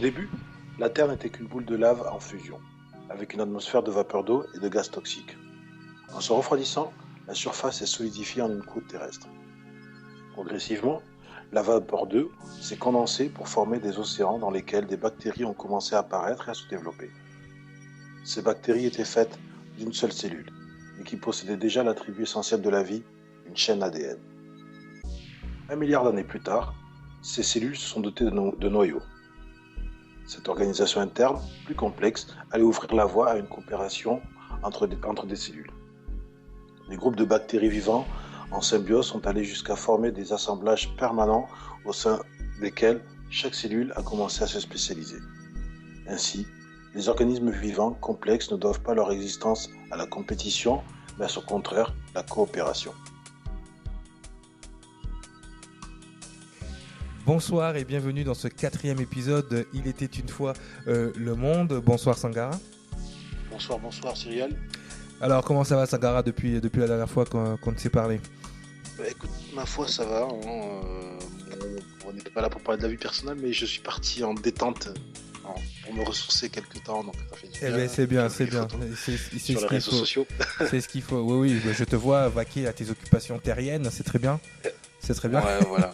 début, la Terre n'était qu'une boule de lave en fusion, avec une atmosphère de vapeur d'eau et de gaz toxiques. En se refroidissant, la surface est solidifiée en une croûte terrestre. Progressivement, la vapeur d'eau s'est condensée pour former des océans dans lesquels des bactéries ont commencé à apparaître et à se développer. Ces bactéries étaient faites d'une seule cellule, et qui possédait déjà l'attribut essentiel de la vie, une chaîne ADN. 1 milliard d'années plus tard, ces cellules se sont dotées de noyaux. Cette organisation interne, plus complexe, allait ouvrir la voie à une coopération entre des cellules. Les groupes de bactéries vivants en symbiose sont allés jusqu'à former des assemblages permanents au sein desquels chaque cellule a commencé à se spécialiser. Ainsi, les organismes vivants complexes ne doivent pas leur existence à la compétition, mais à son contraire, la coopération. Bonsoir et bienvenue dans ce 4e épisode de Il était une fois le monde. Bonsoir Sangara. Bonsoir Cyrielle. Alors comment ça va Sangara depuis la dernière fois qu'on s'est parlé? Écoute, ma foi ça va, on n'est pas là pour parler de la vie personnelle, mais je suis parti en détente pour me ressourcer quelques temps, donc ça fait du bien. C'est bien. C'est sur les réseaux sociaux. C'est ce qu'il faut, oui, je te vois vaquer à tes occupations terriennes, c'est très bien. C'est très bien. Ouais, voilà.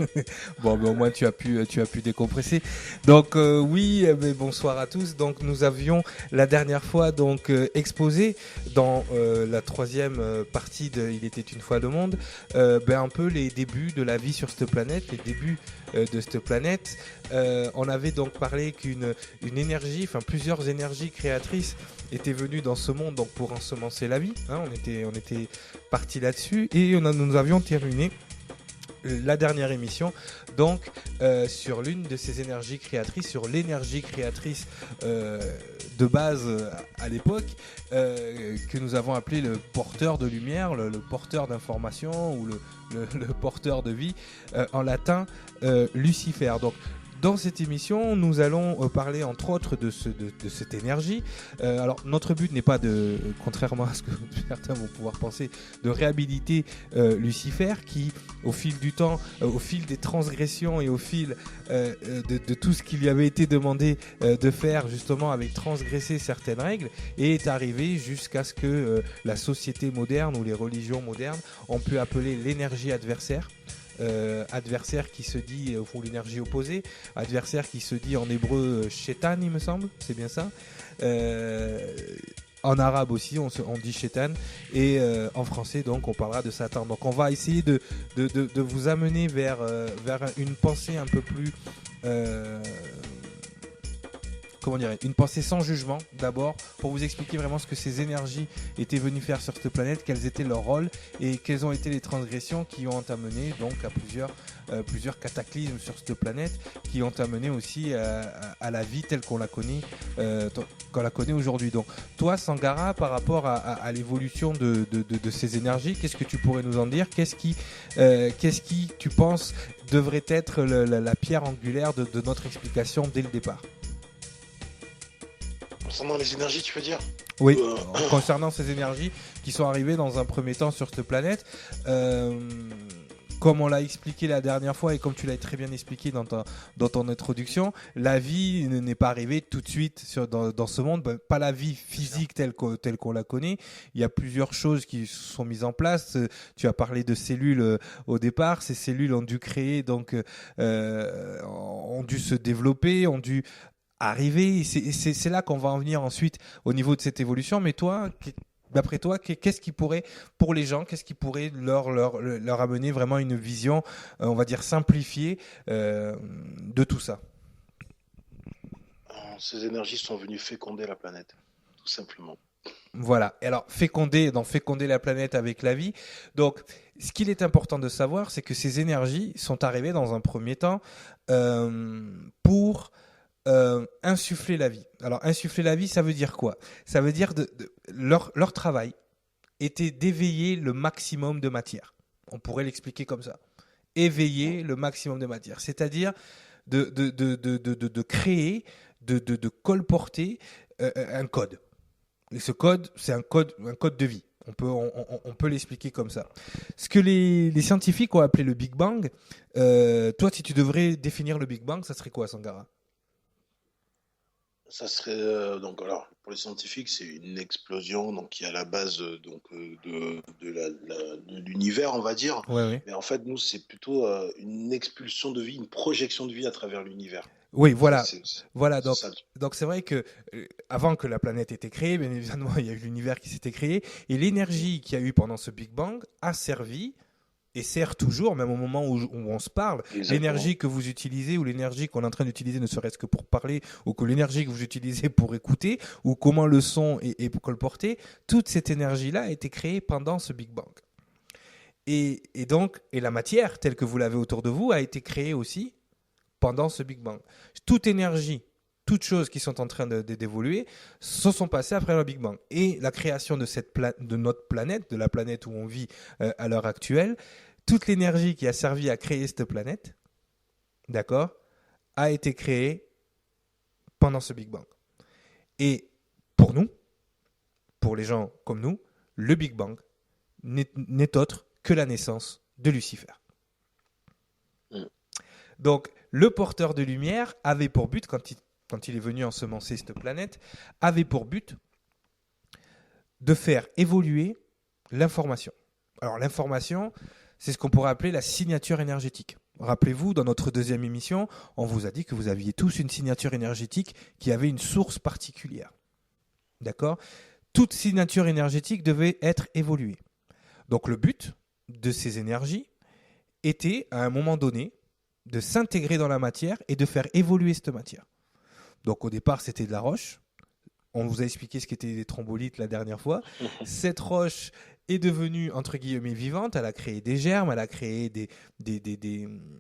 Bon, mais au moins tu as pu décompresser. Donc oui, mais bonsoir à tous. Donc nous avions la dernière fois exposé dans la 3e partie de Il était une fois le monde, un peu les débuts de la vie sur cette planète, les débuts de cette planète. On avait donc parlé qu'une énergie, enfin plusieurs énergies créatrices étaient venues dans ce monde donc pour ensemencer la vie. Hein, on était parti là-dessus et nous avions terminé la dernière émission donc sur l'une de ces énergies créatrices, sur l'énergie créatrice de base à l'époque que nous avons appelé le porteur de lumière, le porteur d'information ou le porteur de vie, en latin Lucifer. Donc dans cette émission, nous allons parler entre autres de cette énergie. Alors, notre but n'est pas contrairement à ce que certains vont pouvoir penser, de réhabiliter Lucifer qui, au fil du temps, au fil des transgressions et au fil de tout ce qui lui avait été demandé de faire, justement, avait transgressé certaines règles et est arrivé jusqu'à ce que la société moderne ou les religions modernes ont pu appeler l'énergie adversaire. Adversaire qui se dit au fond l'énergie opposée, adversaire qui se dit en hébreu Shaitan, il me semble, c'est bien ça. En arabe aussi on dit Shaitan et en français donc on parlera de Satan. Donc on va essayer de vous amener vers une pensée un peu plus une pensée sans jugement d'abord, pour vous expliquer vraiment ce que ces énergies étaient venues faire sur cette planète, quels étaient leurs rôles et quelles ont été les transgressions qui ont amené donc à plusieurs cataclysmes sur cette planète, qui ont amené aussi à la vie telle qu'on la connaît aujourd'hui. Donc toi Sangara, par rapport à l'évolution de ces énergies, qu'est-ce que tu pourrais nous en dire? Qu'est-ce qui tu penses devrait être la pierre angulaire de notre explication dès le départ? Concernant les énergies, tu veux dire? Oui, concernant ces énergies qui sont arrivées dans un premier temps sur cette planète, comme on l'a expliqué la dernière fois et comme tu l'as très bien expliqué dans ton introduction, la vie n'est pas arrivée tout de suite dans ce monde, pas la vie physique telle qu'on la connaît. Il y a plusieurs choses qui sont mises en place. Tu as parlé de cellules au départ. Ces cellules ont dû créer, donc ont dû se développer, ont dû arriver. C'est là qu'on va en venir ensuite au niveau de cette évolution. Mais toi, d'après toi, qu'est-ce qui pourrait, pour les gens, qu'est-ce qui pourrait leur amener vraiment une vision, on va dire simplifiée, de tout ça? Ces énergies sont venues féconder la planète, tout simplement. Voilà. Alors, féconder la planète avec la vie. Donc, ce qu'il est important de savoir, c'est que ces énergies sont arrivées dans un premier temps pour insuffler la vie. Alors, insuffler la vie, ça veut dire quoi? Ça veut dire leur travail était d'éveiller le maximum de matière. On pourrait l'expliquer comme ça. Éveiller le maximum de matière. C'est-à-dire de créer, de colporter un code. Et ce code, c'est un code de vie. On peut l'expliquer comme ça. Ce que les scientifiques ont appelé le Big Bang, toi, si tu devrais définir le Big Bang, ça serait quoi, Sangara? Le Big Bang, c'est un événement qui s'est produit il y a 1 milliard d'années. C'est un événement qui a commencé à Ça serait donc alors pour les scientifiques, c'est une explosion donc qui est à la base de l'univers, on va dire. Ouais, ouais. Mais en fait, nous, c'est plutôt une expulsion de vie, une projection de vie à travers l'univers. Oui, Ça, voilà. Voilà, c'est ça. donc c'est vrai que avant que la planète ait été créée, bien évidemment, il y a eu l'univers qui s'était créé, et l'énergie qu'il y a eu pendant ce Big Bang a servi et sert toujours, même au moment où on se parle, Exactement. l'énergie que vous utilisez ou l'énergie qu'on est en train d'utiliser, ne serait-ce que pour parler, ou que l'énergie que vous utilisez pour écouter, ou comment le son est colporté, toute cette énergie-là a été créée pendant ce Big Bang. Et donc, et la matière, telle que vous l'avez autour de vous, a été créée aussi pendant ce Big Bang. Toute énergie, toutes choses qui sont en train d'évoluer, se sont passées après le Big Bang. Et la création de notre planète, de la planète où on vit à l'heure actuelle, toute l'énergie qui a servi à créer cette planète, d'accord, a été créée pendant ce Big Bang. Et pour nous, pour les gens comme nous, le Big Bang n'est autre que la naissance de Lucifer. Mm. Donc, le porteur de lumière avait pour but, quand il est venu ensemencer cette planète, avait pour but de faire évoluer l'information. Alors, l'information, c'est ce qu'on pourrait appeler la signature énergétique. Rappelez-vous, dans notre deuxième émission, on vous a dit que vous aviez tous une signature énergétique qui avait une source particulière. D'accord ? Toute signature énergétique devait être évoluée. Donc, le but de ces énergies était, à un moment donné, de s'intégrer dans la matière et de faire évoluer cette matière. Donc au départ, c'était de la roche. On vous a expliqué ce qu'étaient les thrombolites la dernière fois. Cette roche est devenue, entre guillemets, vivante. Elle a créé des germes, elle a créé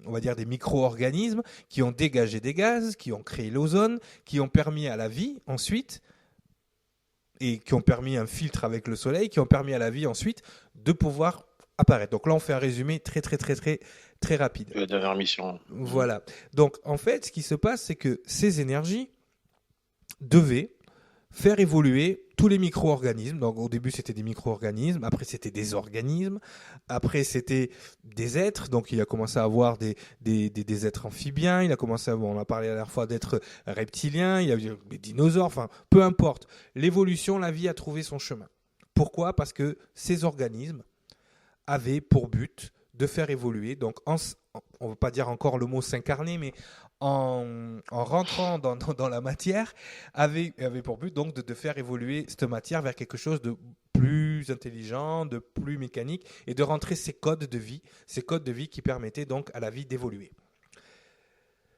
on va dire des micro-organismes qui ont dégagé des gaz, qui ont créé l'ozone, qui ont permis à la vie ensuite, et qui ont permis un filtre avec le soleil, qui ont permis à la vie ensuite de pouvoir apparaître. Donc là, on fait un résumé très rapide. La dernière mission. Voilà. Donc, en fait, ce qui se passe, c'est que ces énergies devaient faire évoluer tous les micro-organismes. Donc, au début, c'était des micro-organismes. Après, c'était des organismes. Après, c'était des êtres. Donc, il a commencé à avoir des êtres amphibiens. Il a commencé à, on a parlé la dernière fois d'êtres reptiliens. Il y a eu des dinosaures. Enfin, peu importe. L'évolution, la vie a trouvé son chemin. Pourquoi ? Parce que ces organismes avaient pour but de faire évoluer, donc on ne veut pas dire encore le mot s'incarner, mais en rentrant dans la matière, avait pour but donc de faire évoluer cette matière vers quelque chose de plus intelligent, de plus mécanique, et de rentrer ces codes de vie qui permettaient donc à la vie d'évoluer.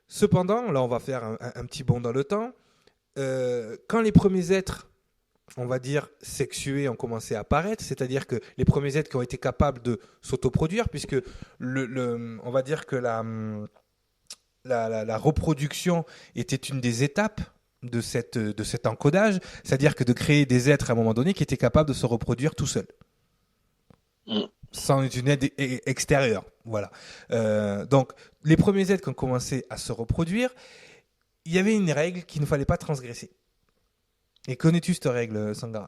Cependant, là on va faire un petit bond dans le temps, quand les premiers êtres, on va dire, sexués ont commencé à apparaître, c'est-à-dire que les premiers êtres qui ont été capables de s'autoproduire, puisque on va dire que la reproduction était une des étapes de cet encodage, c'est-à-dire que de créer des êtres à un moment donné qui étaient capables de se reproduire tout seuls, sans une aide extérieure. Voilà. Donc, les premiers êtres qui ont commencé à se reproduire, il y avait une règle qu'il ne fallait pas transgresser. Et connais-tu cette règle, Sangara ?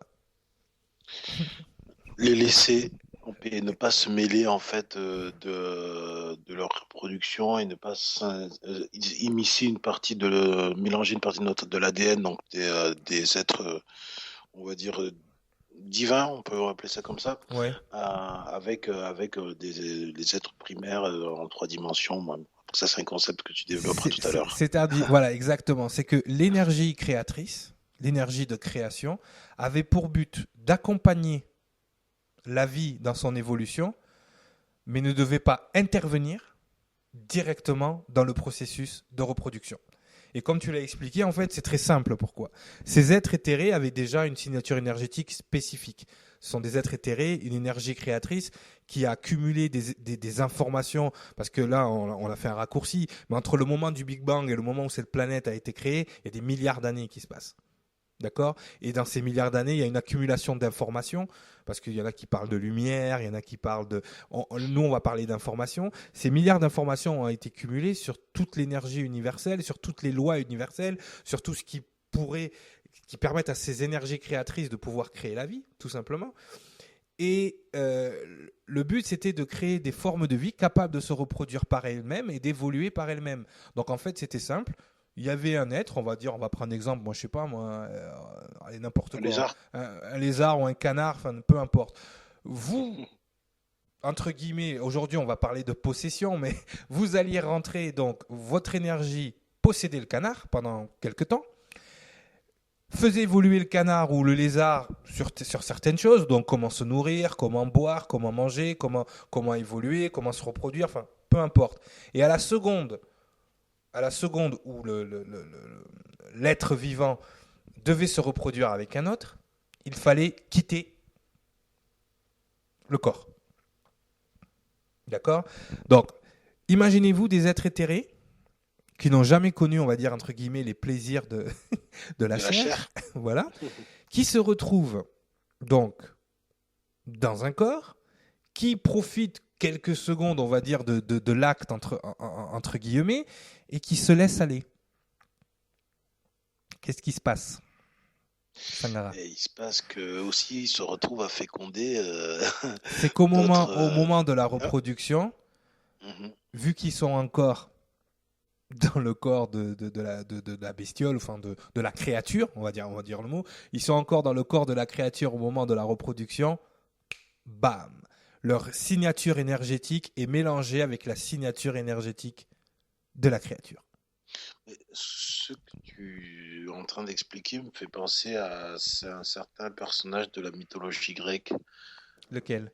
Les laisser en paix et ne pas se mêler en fait de leur reproduction et ne pas immiscer une partie mélanger une partie de l'ADN, donc des êtres, on va dire, divins, on peut appeler ça comme ça, Ouais. avec des êtres primaires en 3 dimensions. Ça, c'est un concept que tu développeras tout à l'heure. C'est-à-dire, voilà, exactement. C'est que l'énergie créatrice, l'énergie de création, avait pour but d'accompagner la vie dans son évolution, mais ne devait pas intervenir directement dans le processus de reproduction. Et comme tu l'as expliqué, en fait, c'est très simple. Pourquoi ? Ces êtres éthérés avaient déjà une signature énergétique spécifique. Ce sont des êtres éthérés, une énergie créatrice qui a accumulé des informations, parce que là, on a fait un raccourci, mais entre le moment du Big Bang et le moment où cette planète a été créée, il y a des milliards d'années qui se passent. D'accord ? Et dans ces milliards d'années, il y a une accumulation d'informations, parce qu'il y en a qui parlent de lumière, il y en a qui parlent de... nous, on va parler d'informations. Ces milliards d'informations ont été cumulées sur toute l'énergie universelle, sur toutes les lois universelles, sur tout ce qui permettent à ces énergies créatrices de pouvoir créer la vie, tout simplement. Et le but, c'était de créer des formes de vie capables de se reproduire par elles-mêmes et d'évoluer par elles-mêmes. Donc, en fait, c'était simple. il y avait un être, on va prendre exemple, moi je sais pas, moi, allez, n'importe quoi, lézard. un lézard ou un canard, enfin peu importe. Vous, entre guillemets, aujourd'hui on va parler de possession, mais vous alliez rentrer donc votre énergie, posséder le canard pendant quelque temps, faisait évoluer le canard ou le lézard sur certaines choses, donc comment se nourrir, comment boire, comment manger, comment évoluer, comment se reproduire, enfin peu importe. Et à la seconde où l'être vivant devait se reproduire avec un autre, il fallait quitter le corps. D'accord? Donc, imaginez-vous des êtres éthérés qui n'ont jamais connu, on va dire, entre guillemets, les plaisirs de la chair, voilà, qui se retrouvent donc dans un corps, qui profitent quelques secondes, on va dire, de l'acte, entre guillemets, et qui se laissent aller. Qu'est-ce qui se passe, Sangara? Et il se passe que aussi ils se retrouvent à féconder C'est qu'au moment, d'autres. au moment de la reproduction, vu qu'ils sont encore dans le corps de la bestiole, enfin de la créature, on va dire le mot, ils sont encore dans le corps de la créature au moment de la reproduction, bam, leur signature énergétique est mélangée avec la signature énergétique de la créature. Ce que tu es en train d'expliquer me fait penser à un certain personnage de la mythologie grecque. Lequel?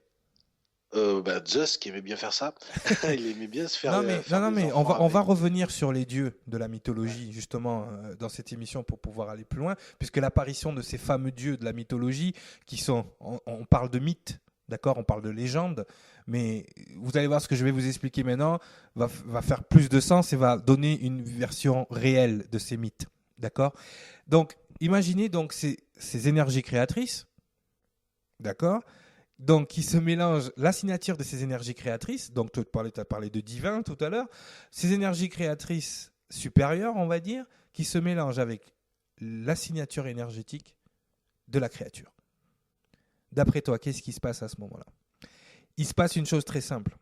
Zeus qui aimait bien faire ça. Il aimait bien se faire. Non, mais on va revenir sur les dieux de la mythologie, justement, dans cette émission pour pouvoir aller plus loin, puisque l'apparition de ces fameux dieux de la mythologie, qui sont, on parle de mythes, d'accord, on parle de légendes, mais vous allez voir ce que je vais vous expliquer maintenant va faire plus de sens et va donner une version réelle de ces mythes, d'accord. Donc, imaginez donc ces énergies créatrices, d'accord, donc qui se mélangent, la signature de ces énergies créatrices, donc tu as parlé de divin tout à l'heure, ces énergies créatrices supérieures, on va dire, qui se mélangent avec la signature énergétique de la créature. D'après toi, qu'est-ce qui se passe à ce moment-là? Il se passe une chose très simple,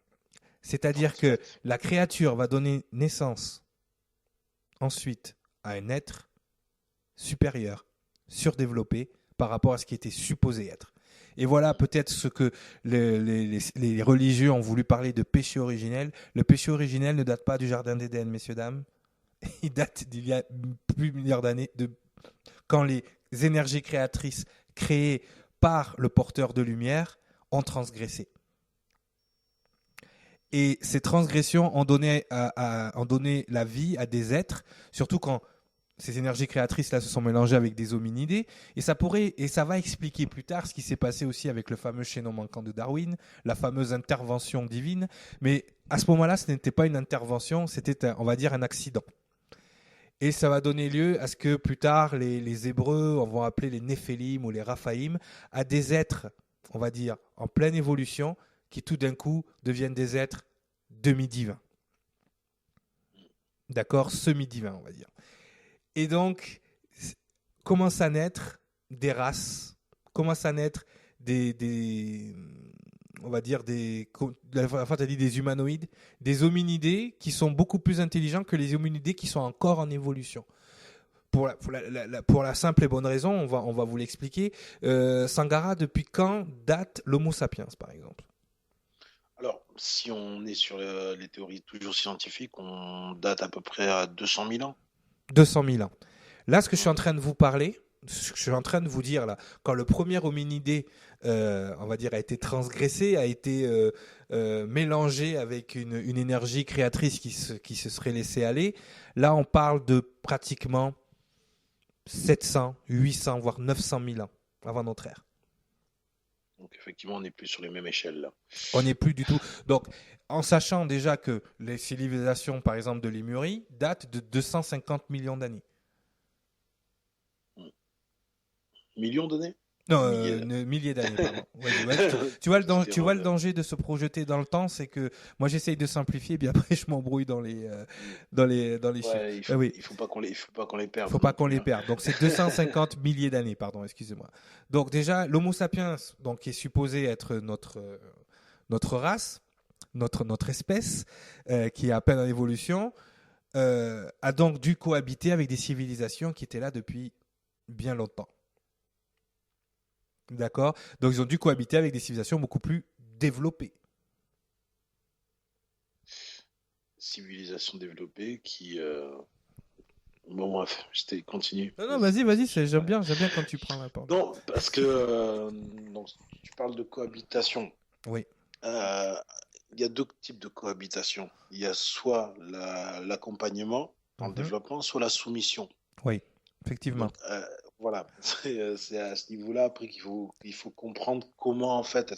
c'est-à-dire que la créature va donner naissance ensuite à un être supérieur, surdéveloppé par rapport à ce qui était supposé être. Et voilà peut-être ce que les religieux ont voulu parler de péché originel. Le péché originel ne date pas du Jardin d'Éden, messieurs, dames. Il date d'il y a plus de milliards d'années, quand les énergies créatrices créées par le porteur de lumière ont transgressé. Et ces transgressions ont donné la vie à des êtres, surtout quand ces énergies créatrices-là se sont mélangées avec des hominidés, et ça va expliquer plus tard ce qui s'est passé aussi avec le fameux chaînon manquant de Darwin, la fameuse intervention divine. Mais à ce moment-là, ce n'était pas une intervention, c'était, on va dire, un accident. Et ça va donner lieu à ce que plus tard, les Hébreux, on va appeler les Néphélim ou les Raphaïm, à des êtres, on va dire, en pleine évolution, qui tout d'un coup deviennent des êtres demi-divins. D'accord, semi-divins, on va dire. Et donc, commencent à naître des races, commencent à naître on va dire la fois tu as dit des humanoïdes, des hominidés qui sont beaucoup plus intelligents que les hominidés qui sont encore en évolution. Pour la simple et bonne raison, on va vous l'expliquer. Sangara, depuis quand date l'Homo sapiens, par exemple? Alors, si on est sur les théories toujours scientifiques, on date à peu près à 200 000 ans. 200 000 ans. Là, ce que je suis en train de vous parler, ce que je suis en train de vous dire là, quand le premier hominidé, on va dire, a été transgressé, a été mélangé avec une énergie créatrice qui se serait laissée aller, là, on parle de pratiquement 700, 800, voire 900 000 ans avant notre ère. Donc, effectivement, on n'est plus sur les mêmes échelles là. On n'est plus du tout. Donc, en sachant déjà que les civilisations, par exemple, de Lémurie, datent de 250 millions d'années. Millions d'années? Non, milliers d'années, pardon. Ouais, tu vois le danger de se projeter dans le temps, c'est que moi j'essaye de simplifier, puis après je m'embrouille dans les chiffres. Il faut pas qu'on les perde. Faut pas qu'on les perde. Donc c'est 250 milliers d'années, pardon, excusez-moi. Donc déjà, l'Homo sapiens, donc qui est supposé être notre race, notre espèce, qui est à peine en évolution, a donc dû cohabiter avec des civilisations qui étaient là depuis bien longtemps. D'accord? Donc ils ont dû cohabiter avec des civilisations beaucoup plus développées. Civilisation développée qui. Bon, bref, continue. Non, vas-y, j'aime bien quand tu prends la parole. Non, parce que donc, tu parles de cohabitation. Oui. Il y a deux types de cohabitation. Il y a soit l'accompagnement dans le développement, soit la soumission. Oui, effectivement. Donc, voilà, c'est à ce niveau-là après qu'il faut comprendre comment en fait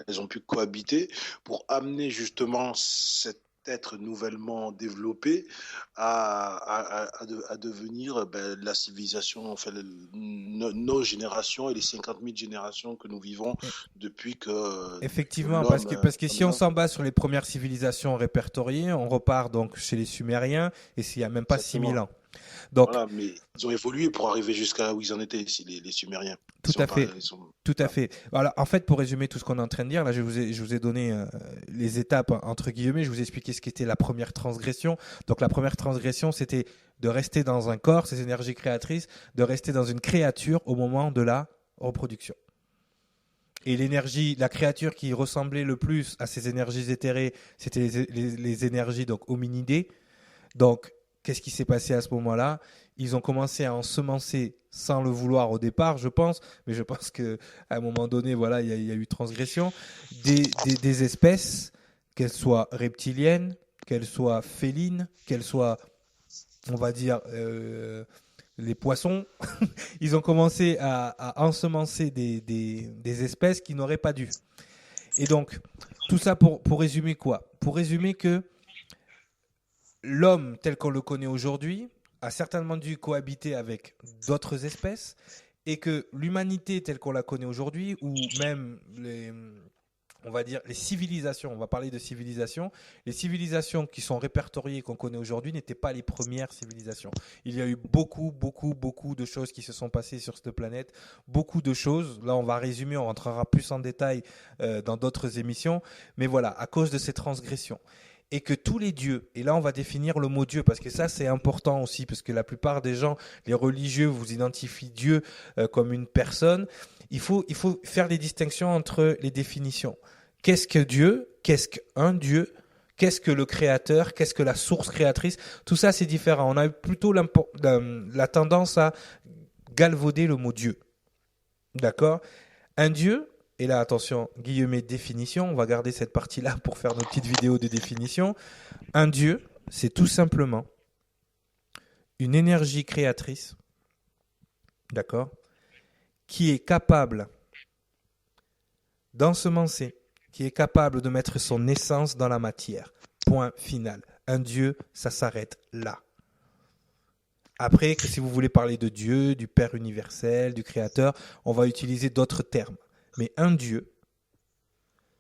elles ont pu cohabiter pour amener justement cet être nouvellement développé à devenir la civilisation, enfin nos générations et les 50 000 générations que nous vivons depuis que effectivement, que parce que si on s'en base sur les premières civilisations répertoriées, on repart donc chez les Sumériens et s'il n'y a même pas 6000 ans. Donc, voilà, mais ils ont évolué pour arriver jusqu'à là où ils en étaient, les Sumériens. Tout à fait. Voilà, en fait, pour résumer tout ce qu'on est en train de dire, là, je vous ai donné les étapes, entre guillemets, je vous ai expliqué ce qu'était la première transgression. Donc, la première transgression, c'était de rester dans un corps, ces énergies créatrices, de rester dans une créature au moment de la reproduction. Et la créature qui ressemblait le plus à ces énergies éthérées, c'était les énergies donc hominidées. Donc, qu'est-ce qui s'est passé à ce moment-là? Ils ont commencé à ensemencer sans le vouloir au départ, je pense, mais je pense qu'à un moment donné, voilà, il y a eu transgression, des espèces, qu'elles soient reptiliennes, qu'elles soient félines, qu'elles soient, on va dire, les poissons. Ils ont commencé à ensemencer des espèces qui n'auraient pas dû. Et donc, tout ça pour résumer quoi? Pour résumer que l'homme tel qu'on le connaît aujourd'hui a certainement dû cohabiter avec d'autres espèces et que l'humanité telle qu'on la connaît aujourd'hui, ou même on va dire les civilisations, on va parler de civilisations, les civilisations qui sont répertoriées qu'on connaît aujourd'hui n'étaient pas les premières civilisations. Il y a eu beaucoup de choses qui se sont passées sur cette planète, beaucoup de choses. Là, on va résumer, on rentrera plus en détail dans d'autres émissions, mais voilà, à cause de ces transgressions. Et que tous les dieux, et là on va définir le mot Dieu, parce que ça c'est important aussi, parce que la plupart des gens, les religieux, vous identifient Dieu comme une personne. Il faut faire les distinctions entre les définitions. Qu'est-ce que Dieu? Qu'est-ce qu'un Dieu? Qu'est-ce que le créateur? Qu'est-ce que la source créatrice? Tout ça c'est différent. On a plutôt la tendance à galvauder le mot Dieu. D'accord? Un Dieu, et là, attention, guillemets, définition. On va garder cette partie-là pour faire nos petites vidéos de définition. Un Dieu, c'est tout simplement une énergie créatrice, d'accord, qui est capable d'ensemencer, qui est capable de mettre son essence dans la matière. Point final. Un Dieu, ça s'arrête là. Après, que si vous voulez parler de Dieu, du Père universel, du Créateur, on va utiliser d'autres termes. Mais un Dieu,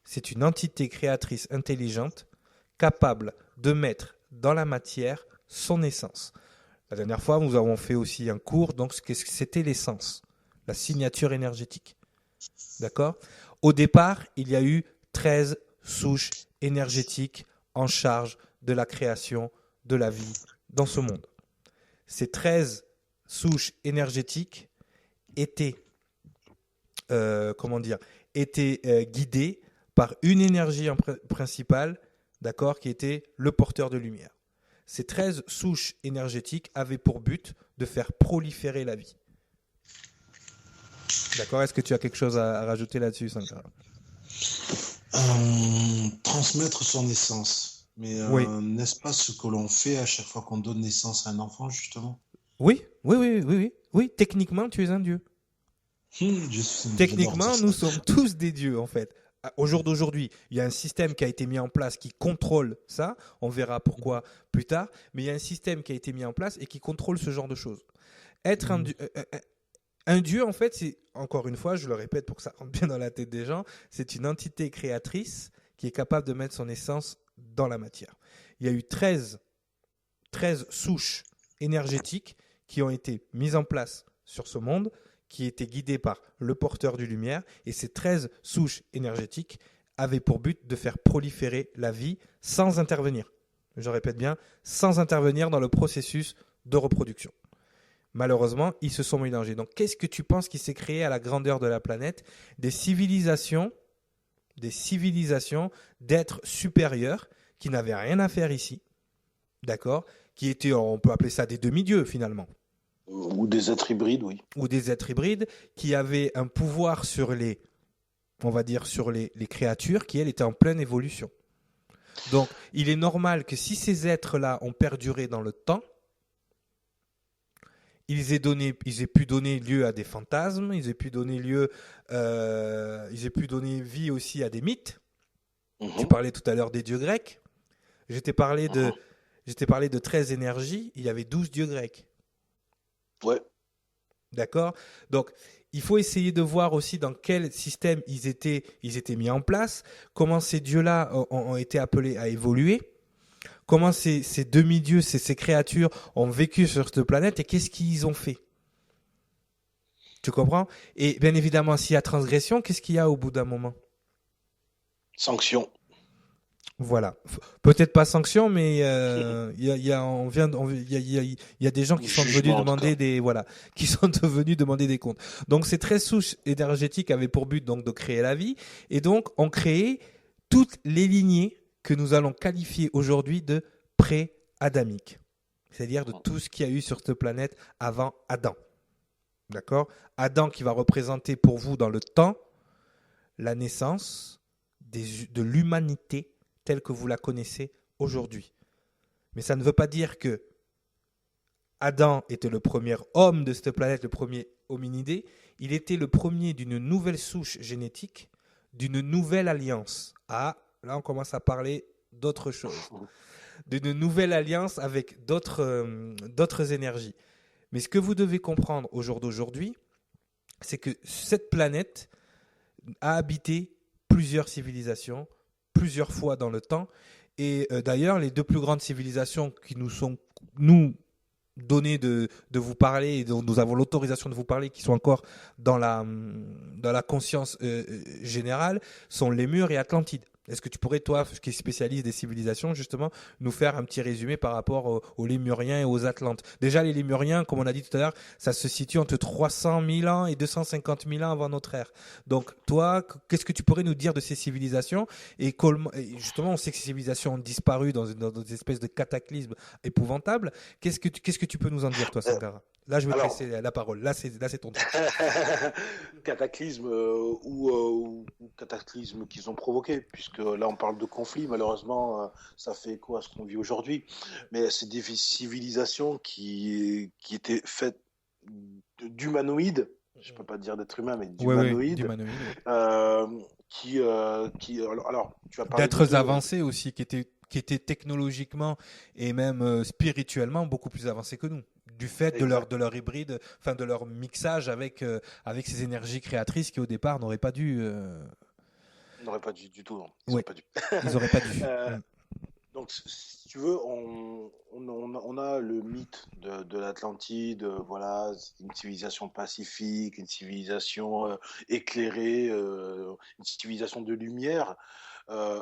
c'est une entité créatrice intelligente capable de mettre dans la matière son essence. La dernière fois, nous avons fait aussi un cours, donc c'était l'essence, la signature énergétique. D'accord? Au départ, il y a eu 13 souches énergétiques en charge de la création de la vie dans ce monde. Ces 13 souches énergétiques étaient guidées par une énergie principale, d'accord, qui était le porteur de lumière. Ces 13 souches énergétiques avaient pour but de faire proliférer la vie. D'accord? Est-ce que tu as quelque chose à rajouter là-dessus, Sankara? Transmettre son essence. Mais oui. N'est-ce pas ce que l'on fait à chaque fois qu'on donne naissance à un enfant, justement? Oui, techniquement, tu es un dieu. Techniquement, nous sommes tous des dieux, en fait. Au jour d'aujourd'hui, il y a un système qui a été mis en place qui contrôle ça. On verra pourquoi plus tard. Mais il y a un système qui a été mis en place et qui contrôle ce genre de choses. Être un dieu, en fait, c'est, encore une fois, je le répète pour que ça rentre bien dans la tête des gens, c'est une entité créatrice qui est capable de mettre son essence dans la matière. Il y a eu 13 souches énergétiques qui ont été mises en place sur ce monde, qui étaient guidées par le porteur de lumière, et ces 13 souches énergétiques avaient pour but de faire proliférer la vie sans intervenir. je répète bien, sans intervenir dans le processus de reproduction. Malheureusement, ils se sont mélangés. Donc, qu'est-ce que tu penses qui s'est créé à la grandeur de la planète? Des civilisations d'êtres supérieurs qui n'avaient rien à faire ici, d'accord? Qui étaient, on peut appeler ça des demi-dieux finalement. Ou des êtres hybrides, oui. Ou des êtres hybrides qui avaient un pouvoir sur les, on va dire, sur les créatures qui, elles, étaient en pleine évolution. Donc, il est normal que si ces êtres-là ont perduré dans le temps, ils aient pu donner lieu à des fantasmes, ils aient pu donner vie aussi à des mythes. Tu parlais tout à l'heure des dieux grecs. Je t'ai parlé de 13 énergies, il y avait 12 dieux grecs. Ouais. D'accord? Donc, il faut essayer de voir aussi dans quel système ils étaient mis en place, comment ces dieux-là ont été appelés à évoluer, comment ces demi-dieux, ces créatures ont vécu sur cette planète et qu'est-ce qu'ils ont fait. Tu comprends? Et bien évidemment, s'il y a transgression, qu'est-ce qu'il y a au bout d'un moment? Sanction. Voilà. Peut-être pas sanction, mais il y a des gens qui sont devenus demander des comptes. Donc ces 13 souches énergétiques avaient pour but donc de créer la vie et donc ont créé toutes les lignées que nous allons qualifier aujourd'hui de pré-adamiques. C'est-à-dire de tout ce qu'il y a eu sur cette planète avant Adam. D'accord? Adam qui va représenter pour vous dans le temps la naissance de l'humanité telle que vous la connaissez aujourd'hui. Mais ça ne veut pas dire que Adam était le premier homme de cette planète, le premier hominidé. Il était le premier d'une nouvelle souche génétique, d'une nouvelle alliance. Ah, là on commence à parler d'autre chose. D'une nouvelle alliance avec d'autres énergies. Mais ce que vous devez comprendre au jour d'aujourd'hui, c'est que cette planète a habité plusieurs civilisations, plusieurs fois dans le temps. Et d'ailleurs, les deux plus grandes civilisations qui nous sont, nous, données de vous parler et dont nous avons l'autorisation de vous parler, qui sont encore dans la conscience générale, sont Lémur et Atlantide. Est-ce que tu pourrais, toi, qui es spécialiste des civilisations, justement, nous faire un petit résumé par rapport aux Lémuriens et aux Atlantes? Déjà, les Lémuriens, comme on a dit tout à l'heure, ça se situe entre 300 000 ans et 250 000 ans avant notre ère. Donc, toi, qu'est-ce que tu pourrais nous dire de ces civilisations? Et justement, on sait que ces civilisations ont disparu dans des espèces de cataclysmes épouvantables. Qu'est-ce que tu peux nous en dire, toi, Sangara? Là, je vais te laisser la parole. Là, c'est ton tour. Cataclysme ou cataclysme qu'ils ont provoqué, puisque là, on parle de conflit. Malheureusement, ça fait écho à ce qu'on vit aujourd'hui. Mais c'est des civilisations qui étaient faites d'humanoïdes. Je ne peux pas dire d'être humain, mais d'humanoïdes. Alors, tu vas parler d'êtres avancés aussi, qui étaient technologiquement et même spirituellement beaucoup plus avancés que nous. Du fait de leur hybride, enfin de leur mixage avec ces énergies créatrices qui au départ n'auraient pas dû. N'auraient pas dû du tout. Non. Ils n'auraient pas dû. Donc, si tu veux, on a le mythe de l'Atlantide. Voilà, c'est une civilisation pacifique, une civilisation éclairée, une civilisation de lumière.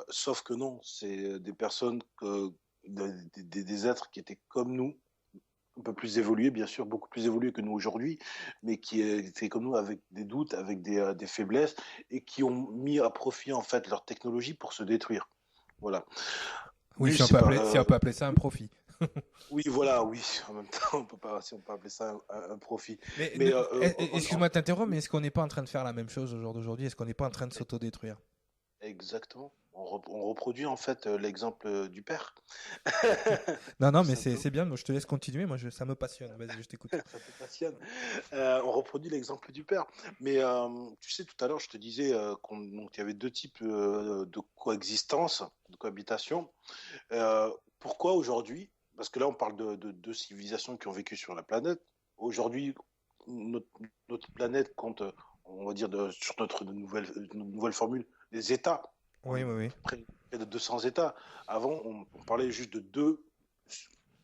Sauf que non, c'est des personnes, des êtres qui étaient comme nous, un peu plus évolués, bien sûr, beaucoup plus évolués que nous aujourd'hui, mais qui étaient comme nous avec des doutes, avec des faiblesses, et qui ont mis à profit en fait leur technologie pour se détruire. Voilà. Oui, si on peut appeler ça un profit. Oui, voilà, oui. En même temps, on peut appeler ça un profit. Mais excuse-moi de t'interrompre, mais est-ce qu'on n'est pas en train de faire la même chose au jour d'aujourd'hui? Est-ce qu'on n'est pas en train de s'autodétruire? Exactement. On reproduit en fait l'exemple du père. Non, mais c'est bien. Moi, je te laisse continuer. Moi, ça me passionne. Vas-y, je t'écoute. Ça te passionne. On reproduit l'exemple du père. Mais tu sais, tout à l'heure, je te disais qu'il y avait deux types de coexistence, de cohabitation. Pourquoi aujourd'hui? Parce que là, on parle de deux civilisations qui ont vécu sur la planète. Aujourd'hui, notre planète compte, on va dire, sur notre nouvelle formule, des États. Oui. Près de 200 États. Avant, on parlait juste de deux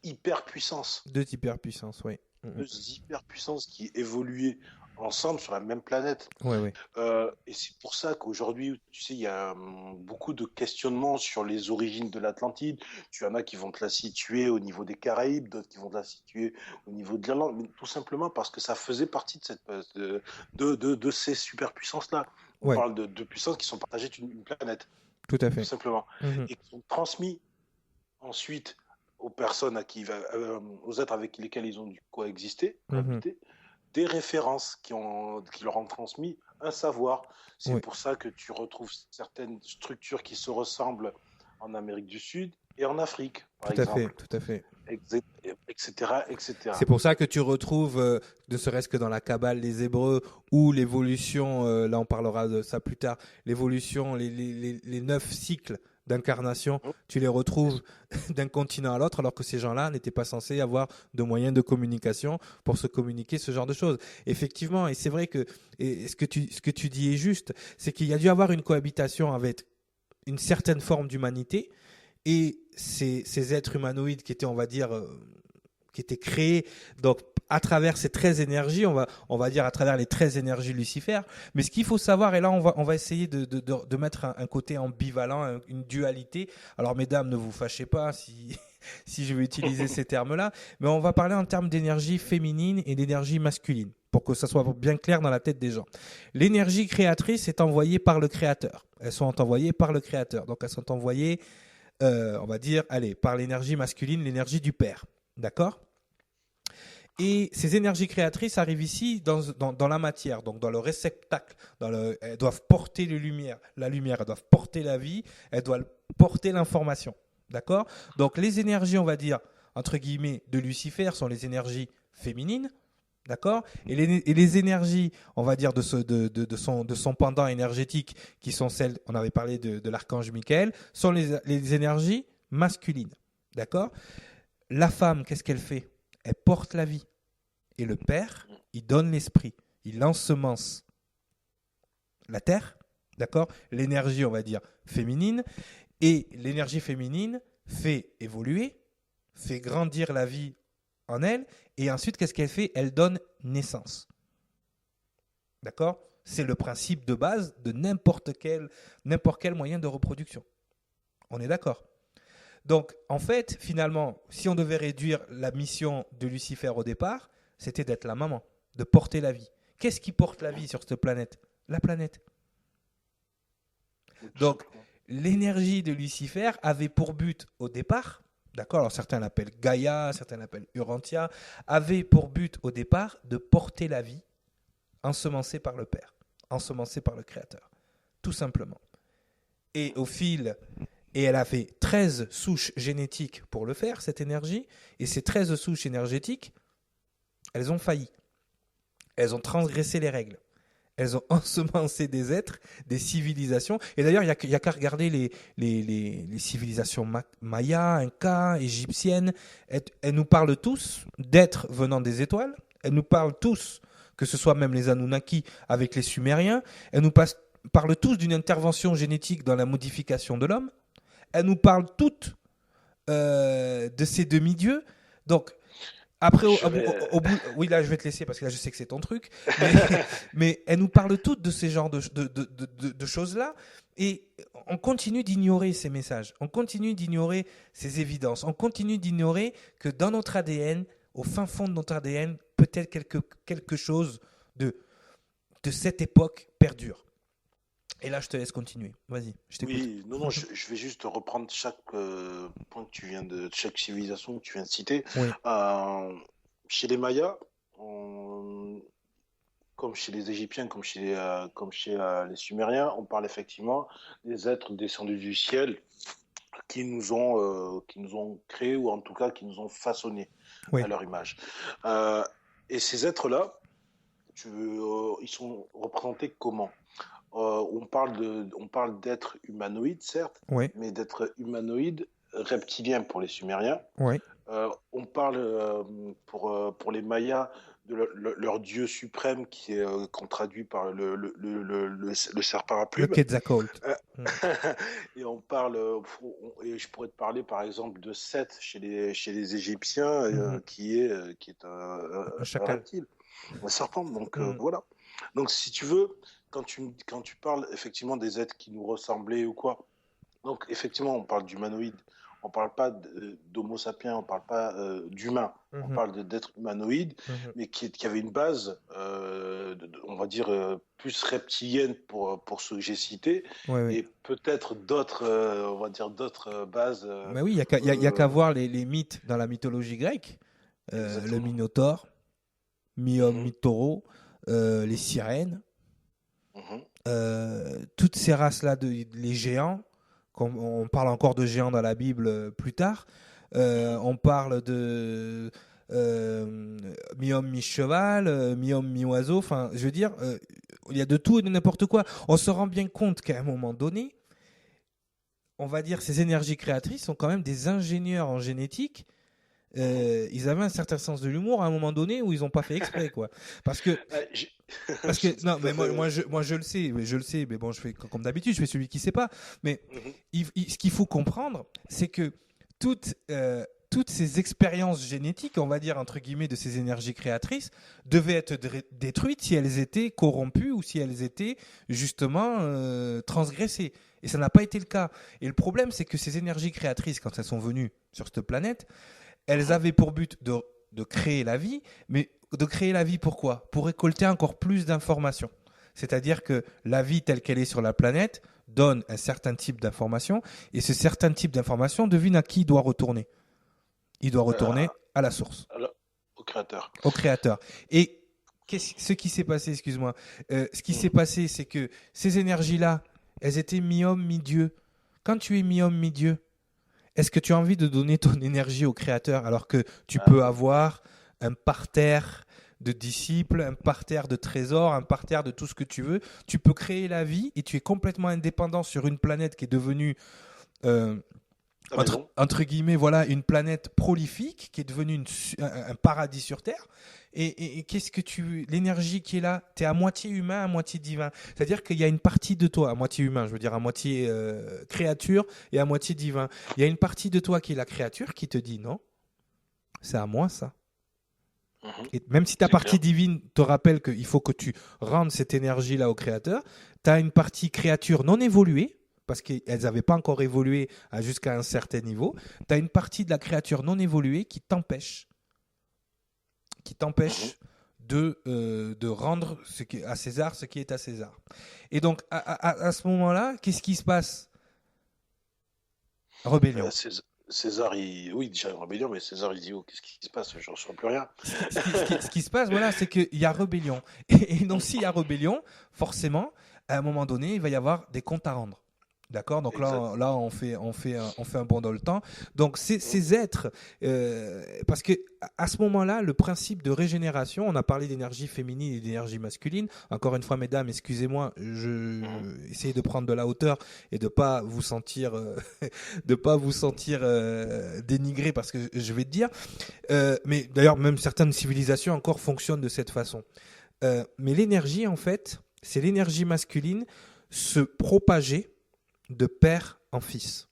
hyperpuissances. Deux hyperpuissances, oui. Deux hyperpuissances qui évoluaient ensemble sur la même planète. Ouais, ouais. Et c'est pour ça qu'aujourd'hui, tu sais, il y a beaucoup de questionnements sur les origines de l'Atlantide. Tu en as qui vont te la situer au niveau des Caraïbes, d'autres qui vont te la situer au niveau de l'Irlande, mais tout simplement parce que ça faisait partie de, de ces superpuissances-là. On Ouais, parle de puissances qui sont partagées une planète, tout à tout fait. simplement, Mhm, et qui sont transmis ensuite aux personnes aux êtres avec lesquels ils ont dû mhm. cohabiter, des références qui leur ont transmis un savoir. C'est Oui, pour ça que tu retrouves certaines structures qui se ressemblent en Amérique du Sud et en Afrique, par tout à fait, exemple, tout à fait. etc., C'est etc. pour ça que tu retrouves, ne serait-ce que dans la Kabbale, les Hébreux, ou l'évolution, là on parlera de ça plus tard, l'évolution, les 9 cycles d'incarnation, tu les retrouves d'un continent à l'autre, alors que ces gens-là n'étaient pas censés avoir de moyens de communication pour se communiquer ce genre de choses. Effectivement, et c'est vrai que et ce que tu dis est juste, c'est qu'il y a dû avoir une cohabitation avec une certaine forme d'humanité, et ces êtres humanoïdes qui étaient, on va dire, qui étaient créés donc à travers ces 13 énergies, on va dire à travers les 13 énergies Lucifer. Mais ce qu'il faut savoir, et là on va essayer de mettre un côté ambivalent, une dualité. Alors mesdames, ne vous fâchez pas si, si je vais utiliser ces termes-là, mais on va parler en termes d'énergie féminine et d'énergie masculine, pour que ça soit bien clair dans la tête des gens. L'énergie créatrice est envoyée par le Créateur. Elles sont envoyées par le Créateur. Donc elles sont envoyées, on va dire, allez, par l'énergie masculine, l'énergie du Père. D'accord? Et ces énergies créatrices arrivent ici dans la matière, donc dans le réceptacle. Elles doivent porter la lumière, elles doivent porter la vie, elles doivent porter l'information. D'accord? Donc les énergies, on va dire, entre guillemets, de Lucifer sont les énergies féminines. D'accord? Et les énergies, on va dire, de son pendant énergétique, qui sont celles, on avait parlé de l'archange Michael, sont les énergies masculines. D'accord? La femme, qu'est-ce qu'elle fait? Elle porte la vie. Et le Père, il donne l'esprit. Il ensemence la terre, d'accord? L'énergie, on va dire, féminine. Et l'énergie féminine fait évoluer, fait grandir la vie en elle. Et ensuite, qu'est-ce qu'elle fait? Elle donne naissance. D'accord? C'est le principe de base de n'importe quel moyen de reproduction. On est d'accord? Donc, en fait, finalement, si on devait réduire la mission de Lucifer au départ, c'était d'être la maman, de porter la vie. Qu'est-ce qui porte la vie sur cette planète? La planète. Tout Donc, simplement. l'énergie de Lucifer avait pour but au départ, d'accord, alors certains l'appellent Gaïa, certains l'appellent Urantia, avait pour but au départ de porter la vie, ensemencée par le Père, ensemencée par le Créateur, tout simplement. Et au fil Et elle a fait 13 souches génétiques pour le faire, cette énergie. Et ces 13 souches énergétiques, elles ont failli. Elles ont transgressé les règles. Elles ont ensemencé des êtres, des civilisations. Et d'ailleurs, il n'y a qu'à regarder les civilisations mayas, incas, égyptiennes. Elles nous parlent tous d'êtres venant des étoiles. Elles nous parlent tous, que ce soit même les Anunnaki avec les Sumériens. Elles nous parlent tous d'une intervention génétique dans la modification de l'homme. Elles nous parlent toutes de ces demi-dieux. Donc, après, oui, là, je vais te laisser parce que là, je sais que c'est ton truc. Mais elles nous parlent toutes de ces genres de choses-là. Et on continue d'ignorer ces messages. On continue d'ignorer ces évidences. On continue d'ignorer que dans notre ADN, au fin fond de notre ADN, peut-être quelque chose de cette époque perdure. Et là, je te laisse continuer. Vas-y, je t'écoute. Oui, non, je vais juste reprendre chaque point que tu viens chaque civilisation que tu viens de citer. Oui, Euh, Chez les Mayas, comme chez les Égyptiens, comme chez les Sumériens, on parle effectivement des êtres descendus du ciel qui nous ont créés ou en tout cas qui nous ont façonnés oui, à leur image. Euh, et ces êtres-là, ils sont représentés comment? On parle d'êtres humanoïdes, certes, oui, mais d'êtres humanoïdes reptiliens pour les Sumériens. oui. On parle pour les Mayas de leur dieu suprême qu'on traduit par le serpent à Le plumes. Quetzalcoatl. Euh, Mm. et on parle, et je pourrais te parler par exemple de Seth chez les Égyptiens, Mhm. qui est Un un chacal. reptile. Un serpent, donc Mm. voilà. Donc si tu veux, quand tu parles effectivement des êtres qui nous ressemblaient ou quoi, donc effectivement on parle d'humanoïdes, on parle pas d'homo sapiens, on parle pas d'humains, on Mhm. parle d'êtres humanoïdes, Mhm. mais qui avaient une base, on va dire, plus reptilienne pour ceux que j'ai cités, Ouais, ouais. et peut-être d'autres, on va dire d'autres bases. Mais oui, il y a qu'à voir les mythes dans la mythologie grecque. Le Exactement. Minotaure, mi-homme, Mhm, mi-taureau, les sirènes, mhm, toutes ces races-là, les géants, on parle encore de géants dans la Bible plus tard, mhm. on parle de euh, mi-homme, mi-cheval, mi-homme, mi-oiseau, enfin, je veux dire, il y a de tout et de n'importe quoi. On se rend bien compte qu'à un moment donné, on va dire, ces énergies créatrices sont quand même des ingénieurs en génétique. Mhm. Ils avaient un certain sens de l'humour à un moment donné où ils n'ont pas fait exprès, quoi. Parce que Parce que Je sais non, tout à mais fait. moi je le sais, mais bon, je fais comme d'habitude, je fais celui qui sait pas. Mais Mhm. ce qu'il faut comprendre, c'est que toutes ces expériences génétiques, on va dire entre guillemets, de ces énergies créatrices, devaient être détruites si elles étaient corrompues ou si elles étaient justement transgressées. Et ça n'a pas été le cas. Et le problème, c'est que ces énergies créatrices, quand elles sont venues sur cette planète, elles Mhm. avaient pour but de créer la vie, mais de créer la vie pourquoi? Pour récolter encore plus d'informations. C'est-à-dire que la vie telle qu'elle est sur la planète donne un certain type d'informations, et ce certain type d'informations, devine à qui il doit retourner. Il doit Euh, retourner à la source, alors, au créateur. au créateur. Et ce qui s'est passé, excuse-moi, ce qui s'est Mhm. passé, c'est que ces énergies-là, elles étaient mi-homme, mi-dieu. Quand tu es mi-homme, mi-dieu, est-ce que tu as envie de donner ton énergie au créateur alors que tu Ah peux oui. avoir un parterre de disciples, un parterre de trésors, un parterre de tout ce que tu veux. Tu peux créer la vie et tu es complètement indépendant sur une planète qui est devenue euh, Ta maison. entre guillemets, voilà, une planète prolifique qui est devenue un paradis sur Terre. Et qu'est-ce que l'énergie qui est là, tu es à moitié humain, à moitié divin. C'est-à-dire qu'il y a une partie de toi, à moitié humain, je veux dire, à moitié créature et à moitié divin. Il y a une partie de toi qui est la créature qui te dit non, c'est à moi ça. Mhm. Et même si ta C'est partie clair. divine te rappelle qu'il faut que tu rendes cette énergie-là au créateur, tu as une partie créature non évoluée, parce qu'elles n'avaient pas encore évolué jusqu'à un certain niveau. Tu as une partie de la créature non évoluée qui Mhm. t'empêche de rendre à César ce qui est à César. Et donc, à ce moment-là, qu'est-ce qui se passe? Rébellion. César, oui, déjà une rébellion, mais César, il dit, oh, qu'est-ce qui se passe? Je ne reçois plus rien. Ce qui se passe, voilà, c'est qu'il y a rébellion. Et donc, s'il y a rébellion, forcément, à un moment donné, il va y avoir des comptes à rendre. D'accord. Donc Exact. là, on fait un bond dans le temps. Donc ces êtres, parce que à ce moment-là, le principe de régénération, on a parlé d'énergie féminine et d'énergie masculine. Encore une fois, mesdames, excusez-moi, Mhm. essayez de prendre de la hauteur et de pas vous sentir, de pas vous sentir dénigré parce que je vais te dire. Mais d'ailleurs, même certaines civilisations encore fonctionnent de cette façon. Mais l'énergie, en fait, c'est l'énergie masculine se propager de père en fils.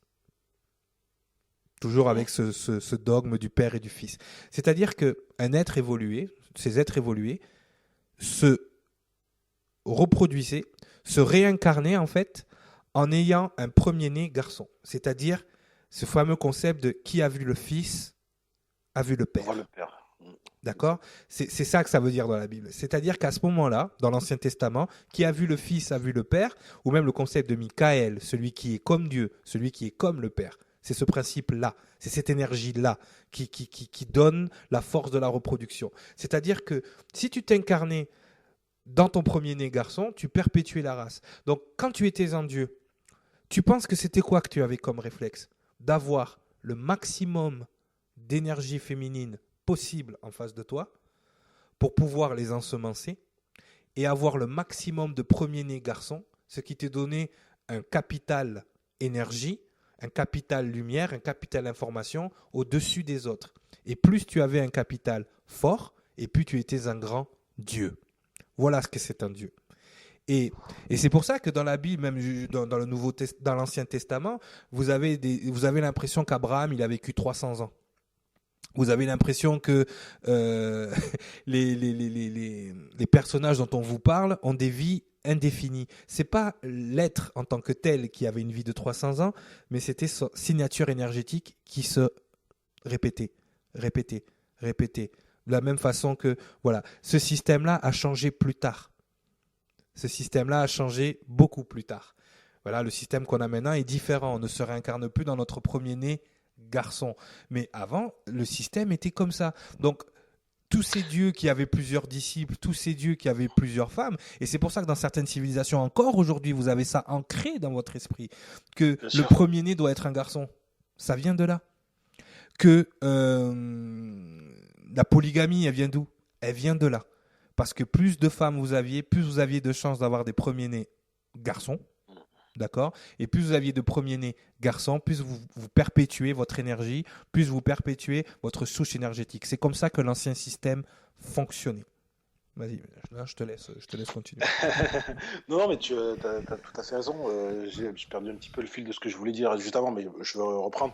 Toujours Mhm. avec ce dogme du père et du fils. C'est-à-dire qu'un être évolué, ces êtres évolués, se reproduisaient, se réincarnaient en fait en ayant un premier-né garçon. C'est-à-dire ce fameux concept de qui a vu le fils a vu le Voit le père. père. Mhm. D'accord. Exact. C'est ça que ça veut dire dans la Bible. C'est-à-dire qu'à ce moment-là, dans l'Ancien Testament, qui a vu le Fils a vu le Père, ou même le concept de Michael, celui qui est comme Dieu, celui qui est comme le Père. C'est ce principe-là, c'est cette énergie-là qui donne la force de la reproduction. C'est-à-dire que si tu t'incarnais dans ton premier-né garçon, tu perpétuais la race. Donc quand tu étais en Dieu, tu penses que c'était quoi que tu avais comme réflexe? D'avoir le maximum d'énergie féminine possible en face de toi pour pouvoir les ensemencer et avoir le maximum de premier-né garçons, ce qui t'est donné un capital énergie, un capital lumière, un capital information au-dessus des autres. Et plus tu avais un capital fort, et plus tu étais un grand Dieu. Voilà ce que c'est un Dieu. Et c'est pour ça que dans la Bible, même dans l'Ancien Testament, vous avez l'impression qu'Abraham, il a vécu 300 ans. Vous avez l'impression que les personnages dont on vous parle ont des vies indéfinies. C'est pas l'être en tant que tel qui avait une vie de 300 ans, mais c'était sa signature énergétique qui se répétait, répétait, répétait. De la même façon que, voilà, ce système-là a changé plus tard. Ce système-là a changé beaucoup plus tard. Voilà, le système qu'on a maintenant est différent. On ne se réincarne plus dans notre premier-né garçon. Mais avant, le système était comme ça. Donc, tous ces dieux qui avaient plusieurs disciples, tous ces dieux qui avaient plusieurs femmes, et c'est pour ça que dans certaines civilisations encore aujourd'hui, vous avez ça ancré dans votre esprit, que le premier-né doit être un garçon. Ça vient de là. Que la polygamie, elle vient d'où ? Elle vient de là. Parce que plus de femmes vous aviez, plus vous aviez de chances d'avoir des premiers-nés garçons. D'accord ? Et plus vous aviez de premiers-nés garçons, plus vous perpétuez votre énergie, plus vous perpétuez votre souche énergétique. C'est comme ça que l'ancien système fonctionnait. Vas-y, là, je te laisse continuer. Non, mais tu as tout à fait raison. J'ai perdu un petit peu le fil de ce que je voulais dire juste avant, mais je vais reprendre.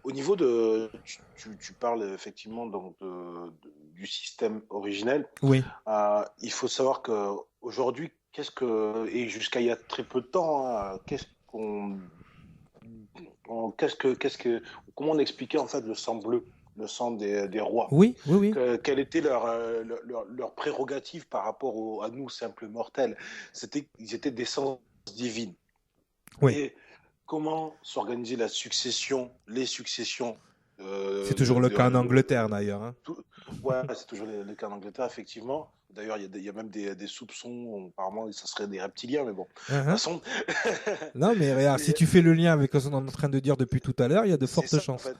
Au niveau de... Tu parles effectivement donc du système originel. Oui. Il faut savoir qu'aujourd'hui, et jusqu'à il y a très peu de temps, comment on expliquait en fait le sang bleu, le sang des rois. Oui. Quelle était leur prérogative par rapport à nous, simples mortels. Ils étaient d'essence divine. Oui. Et comment s'organiser les successions c'est toujours le cas en Angleterre d'ailleurs. Hein. Ouais, c'est toujours le cas en Angleterre, effectivement. D'ailleurs, il y a même des soupçons, apparemment, ça serait des reptiliens, mais bon. De toute façon... Non, mais regarde, si tu fais le lien avec ce qu'on est en train de dire depuis tout à l'heure, il y a de fortes chances. En fait.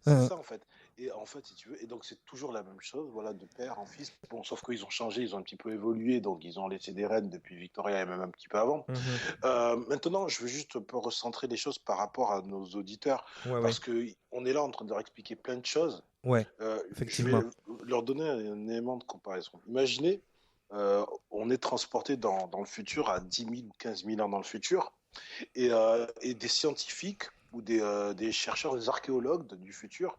C'est ça, en fait. Et en fait, si tu veux, et donc c'est toujours la même chose, voilà, de père en fils. Bon, sauf qu'ils ont changé, ils ont un petit peu évolué, donc ils ont laissé des reines depuis Victoria et même un petit peu avant. Maintenant, je veux juste un peu recentrer les choses par rapport à nos auditeurs, parce que on est là en train de leur expliquer plein de choses. Ouais, effectivement. Je vais leur donner un élément de comparaison. Imaginez, on est transporté dans le futur à 10 000 ou 15 000 ans dans le futur, et des scientifiques ou des chercheurs, des archéologues du futur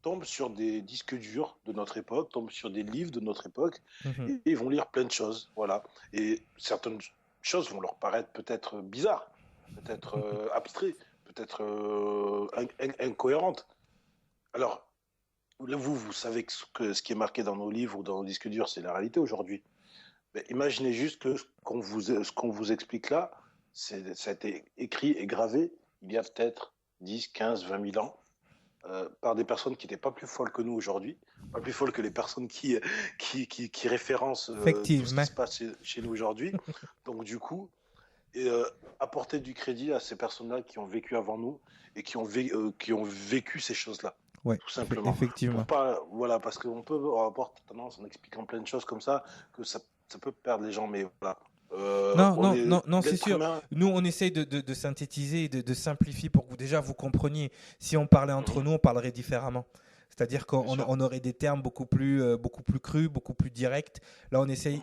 tombent sur des disques durs de notre époque, tombent sur des livres de notre époque, et ils vont lire plein de choses, voilà. Et certaines choses vont leur paraître peut-être bizarres, peut-être abstraites, peut-être incohérentes. Alors, là, vous savez que ce qui est marqué dans nos livres ou dans nos disques durs, c'est la réalité aujourd'hui. Mais imaginez juste que ce qu'on vous explique là, ça a été écrit et gravé il y a peut-être 10, 15, 20 000 ans, par des personnes qui n'étaient pas plus folles que nous aujourd'hui, pas plus folles que les personnes qui référencent tout ce qui se passe chez nous aujourd'hui. Donc du coup, apporter du crédit à ces personnes-là qui ont vécu avant nous et qui ont vécu ces choses-là. Ouais, tout simplement. Effectivement. Voilà, parce qu'on peut avoir tendance, en expliquant plein de choses comme ça, que ça peut perdre les gens, mais voilà. Non, c'est sûr. Nous, on essaye de synthétiser, de simplifier pour que déjà vous compreniez. Si on parlait entre nous, on parlerait différemment. C'est-à-dire qu'on aurait des termes beaucoup plus crus, beaucoup plus directs. Là, on essaye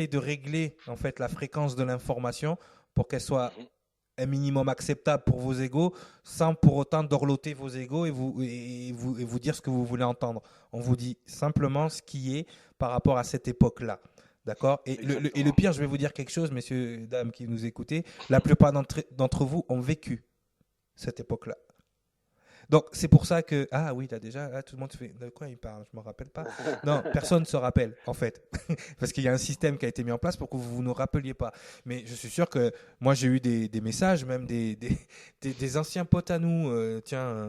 de régler en fait la fréquence de l'information pour qu'elle soit un minimum acceptable pour vos égos, sans pour autant dorloter vos égos et vous dire ce que vous voulez entendre. On vous dit simplement ce qui est par rapport à cette époque-là. D'accord ? Et le pire, je vais vous dire quelque chose, messieurs, dames qui nous écoutez, la plupart d'entre vous ont vécu cette époque-là. Donc, c'est pour ça que... Ah oui, là déjà, là, tout le monde fait... De quoi il parle ? Je ne me rappelle pas. Non, personne ne se rappelle, en fait. Parce qu'il y a un système qui a été mis en place pour que vous ne rappeliez pas. Mais je suis sûr que moi, j'ai eu des messages, même des anciens potes à nous,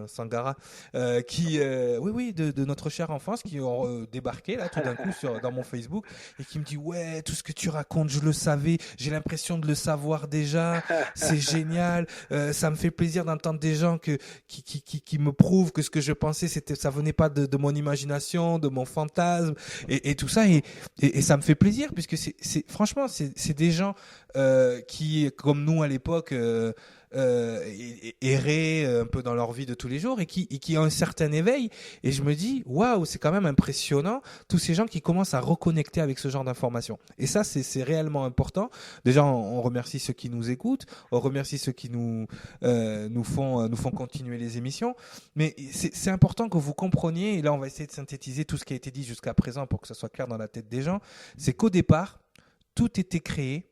Sangara, de notre chère enfance, qui ont débarqué, là, tout d'un coup, dans mon Facebook, et qui me dit « Ouais, tout ce que tu racontes, je le savais. J'ai l'impression de le savoir déjà. C'est génial. Ça me fait plaisir d'entendre des gens qui me prouvent que ce que je pensais, ça venait pas de mon imagination, de mon fantasme et tout ça. Et ça me fait plaisir puisque franchement, c'est des gens qui, comme nous à l'époque, errer un peu dans leur vie de tous les jours et qui ont un certain éveil. Et je me dis, waouh, c'est quand même impressionnant, tous ces gens qui commencent à reconnecter avec ce genre d'informations. Et ça, c'est réellement important. Déjà, on remercie ceux qui nous écoutent, on remercie ceux qui nous font continuer les émissions. Mais c'est important que vous compreniez, et là, on va essayer de synthétiser tout ce qui a été dit jusqu'à présent pour que ça soit clair dans la tête des gens, c'est qu'au départ, tout était créé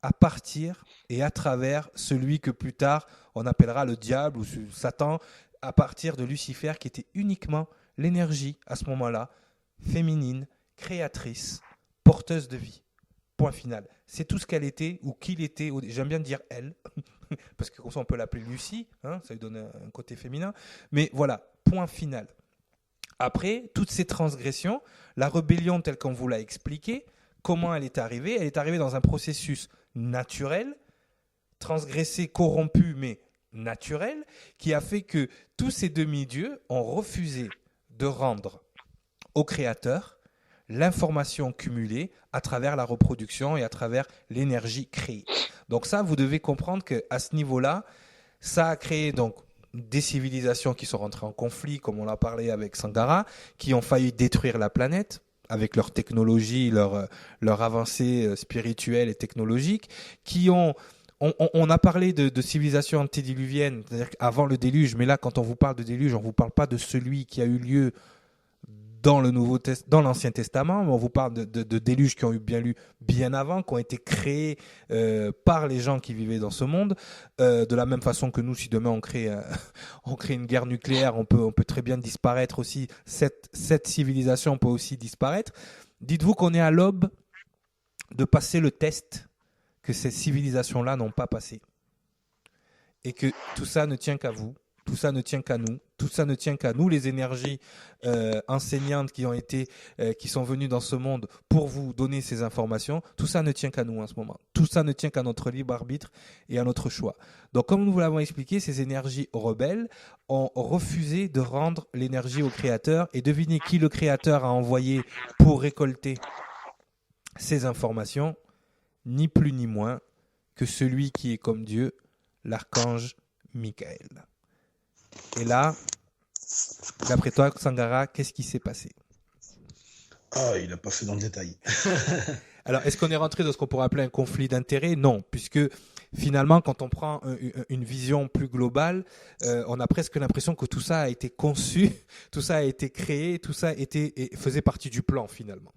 à partir et à travers celui que plus tard on appellera le diable ou Satan, à partir de Lucifer, qui était uniquement l'énergie à ce moment-là, féminine, créatrice, porteuse de vie. Point final. C'est tout ce qu'elle était ou qu'il était. J'aime bien dire elle, parce que comme ça on peut l'appeler Lucie, hein, ça lui donne un côté féminin. Mais voilà, point final. Après, toutes ces transgressions, la rébellion telle qu'on vous l'a expliqué, comment elle est arrivée? Elle est arrivée dans un processus naturel, transgressé, corrompu, mais naturel, qui a fait que tous ces demi-dieux ont refusé de rendre au Créateur l'information cumulée à travers la reproduction et à travers l'énergie créée. Donc ça, vous devez comprendre qu'à ce niveau-là, ça a créé donc des civilisations qui sont rentrées en conflit, comme on l'a parlé avec Sangara, qui ont failli détruire la planète avec leur technologie, leur avancée spirituelle et technologique, qui ont... On a parlé de civilisation antédiluvienne, c'est-à-dire avant le déluge, mais là, quand on vous parle de déluge, on ne vous parle pas de celui qui a eu lieu dans l'Ancien Testament, mais on vous parle de déluges qui ont eu bien avant, qui ont été créés par les gens qui vivaient dans ce monde. De la même façon que nous, si demain on crée une guerre nucléaire, on peut très bien disparaître aussi. Cette civilisation peut aussi disparaître. Dites-vous qu'on est à l'aube de passer le test que ces civilisations-là n'ont pas passé. Et que tout ça ne tient qu'à vous. Tout ça ne tient qu'à nous. Tout ça ne tient qu'à nous, les énergies enseignantes qui sont venues dans ce monde pour vous donner ces informations. Tout ça ne tient qu'à nous en ce moment. Tout ça ne tient qu'à notre libre arbitre et à notre choix. Donc, comme nous vous l'avons expliqué, ces énergies rebelles ont refusé de rendre l'énergie au Créateur. Et devinez qui le Créateur a envoyé pour récolter ces informations, ni plus ni moins que celui qui est comme Dieu, l'archange Michael. Et là, d'après toi, Sangara, qu'est-ce qui s'est passé? Ah, il n'a pas fait dans le détail. Alors, est-ce qu'on est rentré dans ce qu'on pourrait appeler un conflit d'intérêts? Non, puisque finalement, quand on prend une vision plus globale, on a presque l'impression que tout ça a été conçu, tout ça a été créé, tout ça faisait partie du plan finalement.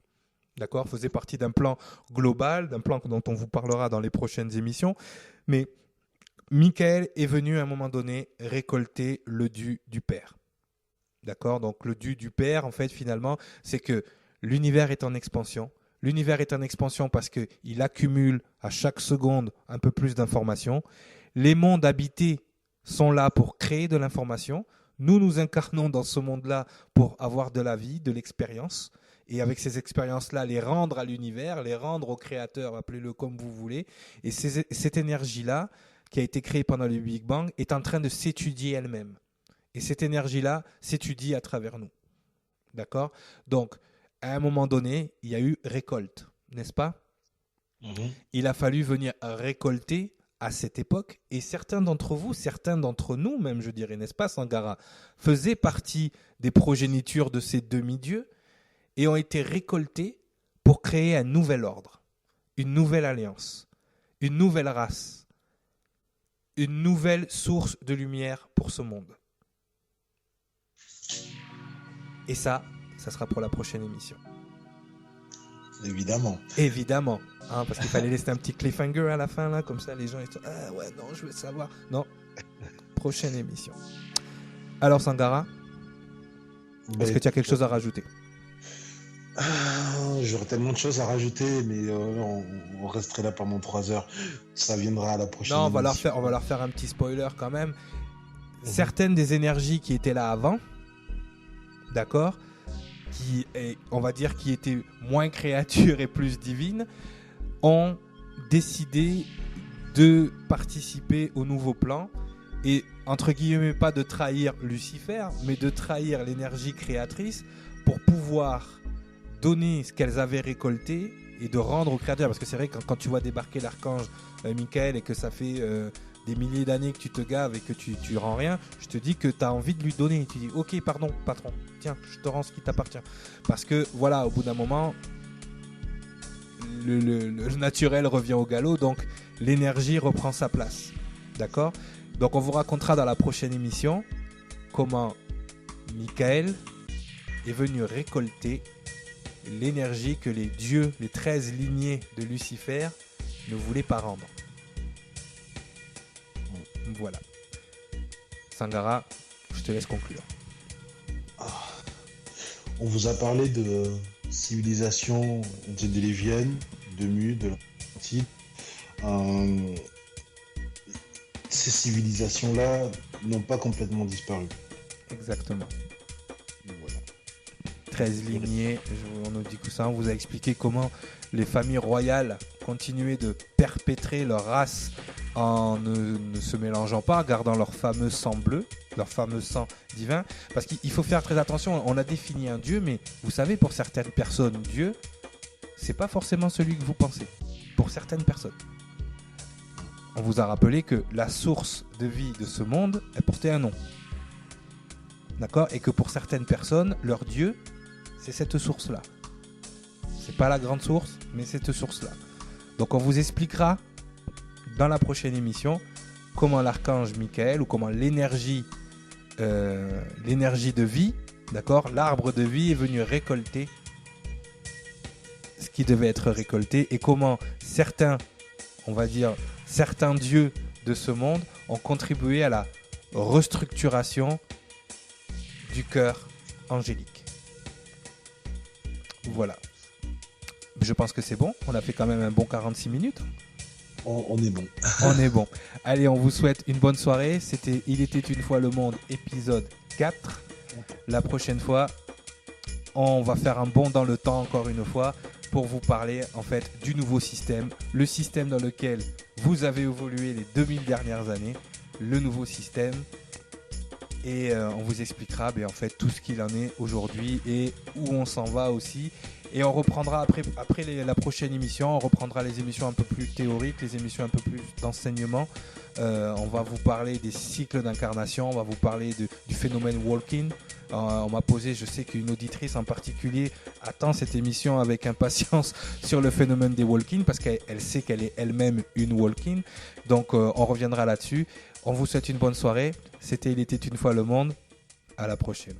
D'accord? Faisait partie d'un plan global, d'un plan dont on vous parlera dans les prochaines émissions. Mais Michael est venu à un moment donné récolter le dû du Père. D'accord? Donc le dû du Père, en fait, finalement, c'est que l'univers est en expansion. L'univers est en expansion parce qu'il accumule à chaque seconde un peu plus d'informations. Les mondes habités sont là pour créer de l'information. Nous nous incarnons dans ce monde-là pour avoir de la vie, de l'expérience. Et avec ces expériences-là, les rendre à l'univers, les rendre au Créateur, appelez-le comme vous voulez. Et cette énergie-là, qui a été créée pendant le Big Bang, est en train de s'étudier elle-même. Et cette énergie-là s'étudie à travers nous. D'accord? Donc, à un moment donné, il y a eu récolte, n'est-ce pas? Il a fallu venir récolter à cette époque. Et certains d'entre vous, certains d'entre nous, même je dirais, n'est-ce pas, Sangara, faisaient partie des progénitures de ces demi-dieux et ont été récoltés pour créer un nouvel ordre, une nouvelle alliance, une nouvelle race, une nouvelle source de lumière pour ce monde. Et ça sera pour la prochaine émission. Évidemment. Évidemment. Hein, parce qu'il fallait laisser un petit cliffhanger à la fin, là, comme ça les gens ils disent « Ah ouais, non, je veux savoir. » Non. Prochaine émission. Alors, Sangara, est-ce que tu as quelque chose à rajouter? J'aurais tellement de choses à rajouter, mais on resterait là pendant 3 heures. Ça viendra à la prochaine. Non, on va leur faire un petit spoiler quand même. Certaines des énergies qui étaient là avant, d'accord, on va dire qui étaient moins créatures et plus divines, ont décidé de participer au nouveau plan et, entre guillemets, pas de trahir Lucifer, mais de trahir l'énergie créatrice pour pouvoir donner ce qu'elles avaient récolté et de rendre au Créateur. Parce que c'est vrai que quand tu vois débarquer l'archange Michael et que ça fait des milliers d'années que tu te gaves et que tu rends rien, je te dis que tu as envie de lui donner. Tu dis ok, pardon, patron, tiens, je te rends ce qui t'appartient. Parce que voilà, au bout d'un moment, le naturel revient au galop, donc l'énergie reprend sa place. D'accord ? Donc on vous racontera dans la prochaine émission comment Michael est venu récolter l'énergie que les dieux, les 13 lignées de Lucifer ne voulaient pas rendre. Voilà. Sangara, je te laisse conclure. On vous a parlé de civilisation antédiluvienne, de Mu, de l'Atlantide. Ces civilisations-là n'ont pas complètement disparu. Exactement. Voilà. 13 lignées, on nous dit que ça, on vous a expliqué comment les familles royales continuaient de perpétrer leur race en ne se mélangeant pas, en gardant leur fameux sang bleu, leur fameux sang divin. Parce qu'il faut faire très attention, on a défini un dieu, mais vous savez, pour certaines personnes, Dieu, c'est pas forcément celui que vous pensez. Pour certaines personnes. On vous a rappelé que la source de vie de ce monde, elle portait un nom. D'accord ? Et que pour certaines personnes, leur Dieu, c'est cette source-là. C'est pas la grande source, mais cette source-là. Donc on vous expliquera dans la prochaine émission comment l'archange Michael ou comment l'énergie de vie, d'accord, l'arbre de vie est venu récolter ce qui devait être récolté et comment certains, on va dire, certains dieux de ce monde ont contribué à la restructuration du cœur angélique. Voilà. Je pense que c'est bon. On a fait quand même un bon 46 minutes. On est bon. On est bon. Allez, on vous souhaite une bonne soirée. C'était Il était une fois le monde, épisode 4. La prochaine fois, on va faire un bond dans le temps encore une fois pour vous parler en fait du nouveau système, le système dans lequel vous avez évolué les 2000 dernières années, le nouveau système. Et on vous expliquera en fait tout ce qu'il en est aujourd'hui et où on s'en va aussi. Et on reprendra après la prochaine émission, on reprendra les émissions un peu plus théoriques, les émissions un peu plus d'enseignement. On va vous parler des cycles d'incarnation, on va vous parler du phénomène walking. On m'a posé, je sais qu'une auditrice en particulier attend cette émission avec impatience sur le phénomène des walking parce qu'elle sait qu'elle est elle-même une walking. Donc on reviendra là-dessus. On vous souhaite une bonne soirée. C'était Il était une fois le monde. À la prochaine.